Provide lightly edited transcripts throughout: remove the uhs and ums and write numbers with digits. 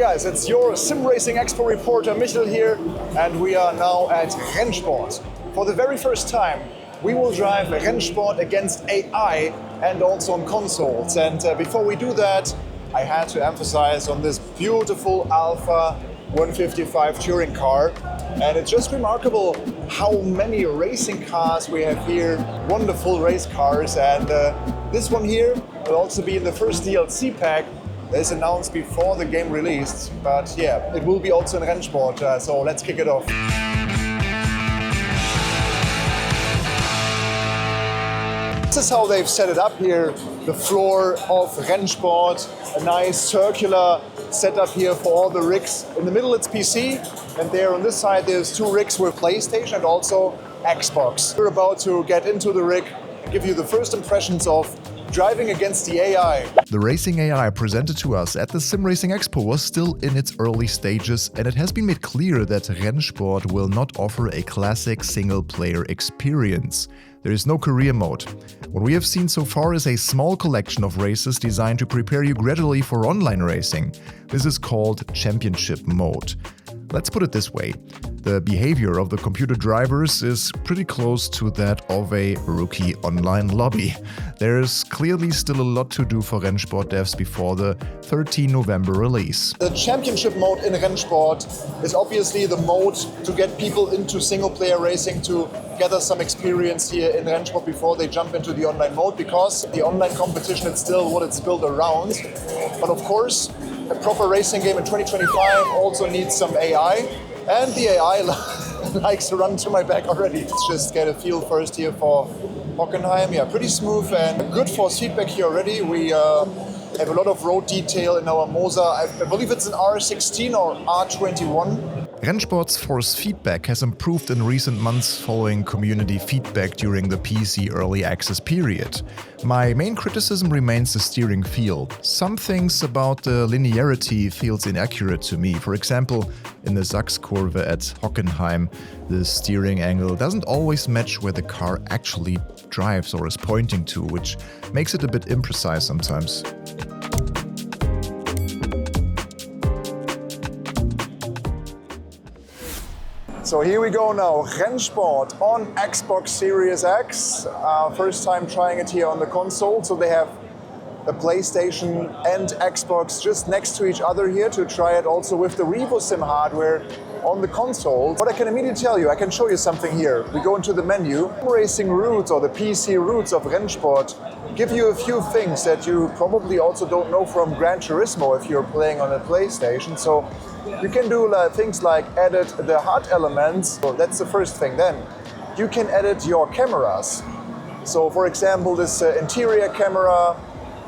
guys, it's your SimRacing Expo reporter Michael here, and we are now at RENNSPORT. For the very first time, we will drive RENNSPORT against AI and also on consoles. And before we do that, I had to emphasize on this beautiful Alpha 155 touring car. And it's just remarkable how many racing cars we have here, wonderful race cars. And this one here will also be in the first DLC pack. It's announced before the game released, but yeah, it will be also in RENNSPORT, so let's kick it off. This is how they've set it up here, the floor of RENNSPORT, a nice circular setup here for all the rigs. In the middle it's PC, and there on this side there's two rigs with PlayStation and also Xbox. We're about to get into the rig and give you the first impressions of driving against the AI. The racing AI presented to us at the SimRacing Expo was still in its early stages, and it has been made clear that RENNSPORT will not offer a classic single-player experience. There is no career mode. What we have seen so far is a small collection of races designed to prepare you gradually for online racing. This is called Championship Mode. Let's put it this way. The behavior of the computer drivers is pretty close to that of a rookie online lobby. There's clearly still a lot to do for RENNSPORT devs before the 13 November release. The championship mode in RENNSPORT is obviously the mode to get people into single-player racing, to gather some experience here in RENNSPORT before they jump into the online mode, because the online competition is still what it's built around. But of course, a proper racing game in 2025 also needs some AI, and the AI likes to run to my back already. Let's just get a feel first here for Hockenheim. Yeah, pretty smooth and good force feedback here already. We have a lot of road detail in our Mosa. I believe it's an R16 or R21. RENNSPORT's force feedback has improved in recent months following community feedback during the PC early access period. My main criticism remains the steering feel. Some things about the linearity feels inaccurate to me. For example, in the Sachskurve at Hockenheim, the steering angle doesn't always match where the car actually drives or is pointing to, which makes it a bit imprecise sometimes. So here we go now, RENNSPORT on Xbox Series X. First time trying it here on the console. So they have the PlayStation and Xbox just next to each other here to try it also with the RevoSim hardware on the console. But I can immediately tell you, I can show you something here. We go into the menu. Racing roots or the PC roots of RENNSPORT give you a few things that you probably also don't know from Gran Turismo if you're playing on a PlayStation. So you can do things like edit the HUD elements. So that's the first thing. Then you can edit your cameras. So for example, this interior camera,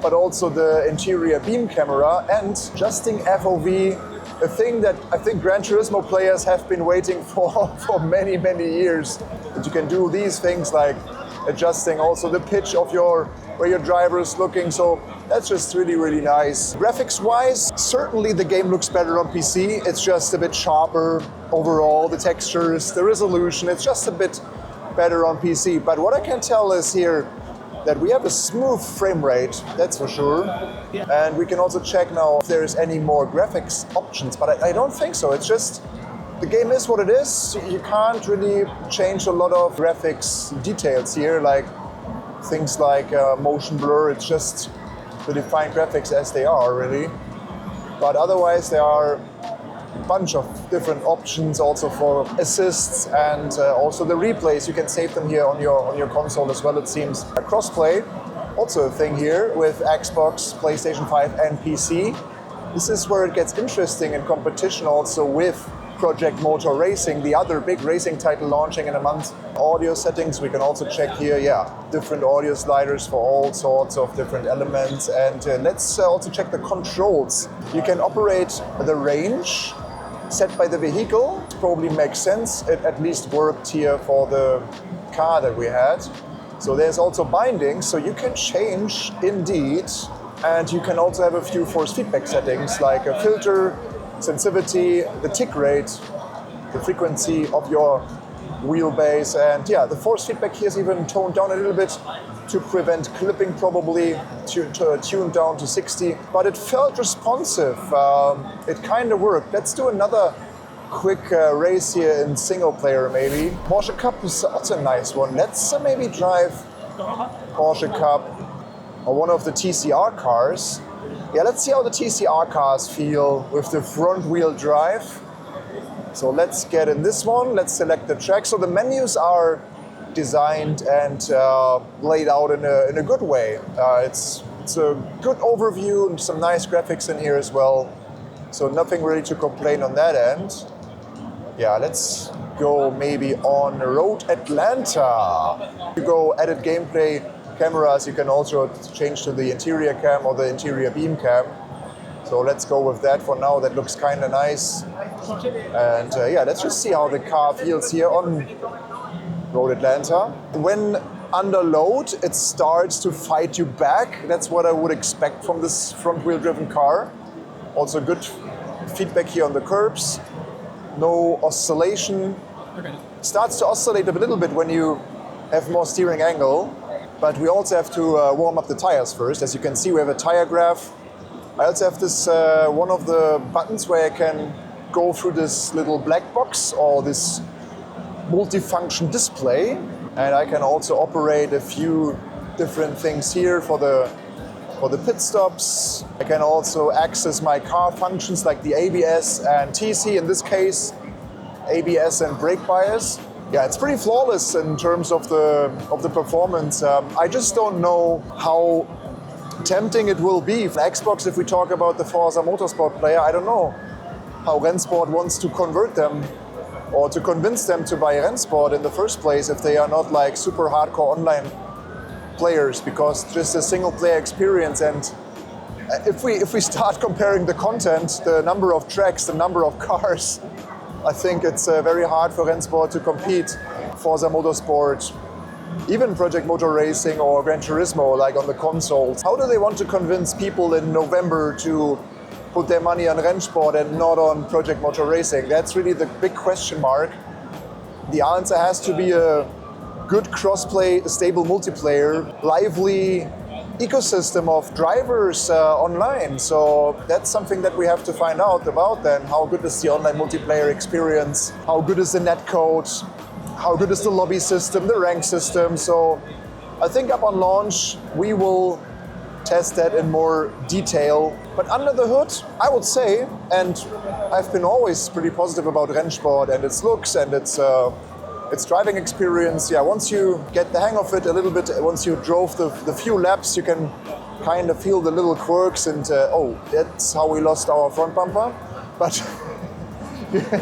but also the interior beam camera, and adjusting FOV, a thing that I think Gran Turismo players have been waiting for many, many years. But you can do these things like adjusting also the pitch of where your driver is looking. So that's just really, really nice. Graphics-wise, certainly the game looks better on PC. It's just a bit sharper overall. The textures, the resolution, it's just a bit better on PC. But what I can tell is here that we have a smooth frame rate, that's for sure. Yeah. And we can also check now if there's any more graphics options, but I don't think so. It's just, the game is what it is. You can't really change a lot of graphics details here, like things like motion blur. It's just the defined graphics as they are, really. But otherwise, there are a bunch of different options also for assists and also the replays. You can save them here on your console as well, it seems. Crossplay, also a thing here with Xbox, PlayStation 5 and PC. This is where it gets interesting in competition also with Project Motor Racing, the other big racing title launching in a month. Audio settings, we can also check here, different audio sliders for all sorts of different elements. And let's also check the controls. You can operate the range set by the vehicle. Probably makes sense. It at least worked here for the car that we had. So there's also binding, so you can change indeed. And you can also have a few force feedback settings like a filter, sensitivity, the tick rate, the frequency of your wheelbase, and the force feedback here is even toned down a little bit. to prevent clipping probably, tuned down to 60, but it felt responsive. It kind of worked. Let's do another quick race here in single player maybe. Porsche Cup is also a nice one. Let's maybe drive Porsche Cup or one of the TCR cars. Yeah, let's see how the TCR cars feel with the front wheel drive. So let's get in this one. Let's select the track. So the menus are designed and laid out in a good way. It's a good overview and some nice graphics in here as well. So nothing really to complain on that end. Yeah, let's go maybe on Road Atlanta. You go edit gameplay cameras, you can also change to the interior cam or the interior beam cam. So let's go with that for now. That looks kind of nice. And yeah, let's just see how the car feels here on Road Atlanta. When under load, it starts to fight you back. That's what I would expect from this front-wheel driven car. Also good feedback here on the curbs. No oscillation. Okay. Starts to oscillate a little bit when you have more steering angle. But we also have to warm up the tires first. As you can see, we have a tire graph. I also have this one of the buttons where I can go through this little black box or this multifunction display, and I can also operate a few different things here for the pit stops. I can also access my car functions like the ABS and TC, in this case ABS and brake bias. Yeah, it's pretty flawless in terms of the performance. I just don't know how tempting it will be for Xbox if we talk about the Forza Motorsport player. I don't know how RENNSPORT wants to convert them or to convince them to buy RENNSPORT in the first place if they are not like super hardcore online players, because just a single player experience. And if we start comparing the content, the number of tracks, the number of cars, I think it's very hard for RENNSPORT to compete. Forza Motorsport, even Project Motor Racing or Gran Turismo, like on the consoles. How do they want to convince people in November to put their money on RENNSPORT and not on Project Motor Racing? That's really the big question mark. The answer has to be a good crossplay, stable multiplayer, lively ecosystem of drivers online. So that's something that we have to find out about then. How good is the online multiplayer experience? How good is the netcode? How good is the lobby system, the rank system? So I think up on launch, we will test that in more detail. But under the hood, I would say, and I've been always pretty positive about RENNSPORT and its looks and its driving experience. Yeah, once you get the hang of it a little bit, once you drove the few laps, you can kind of feel the little quirks and oh, that's how we lost our front bumper. But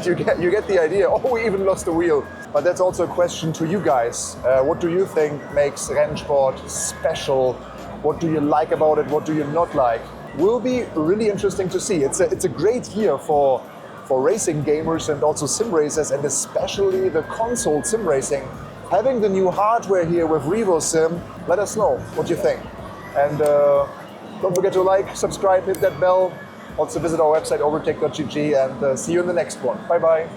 you get the idea. Oh, we even lost the wheel. But that's also a question to you guys. What do you think makes RENNSPORT special? What do you like about it? What do you not like? Will be really interesting to see. It's a great year for racing gamers and also sim racers, and especially the console sim racing. Having the new hardware here with RevoSim, let us know what you think. And don't forget to like, subscribe, hit that bell. Also visit our website overtake.gg, and see you in the next one. Bye bye.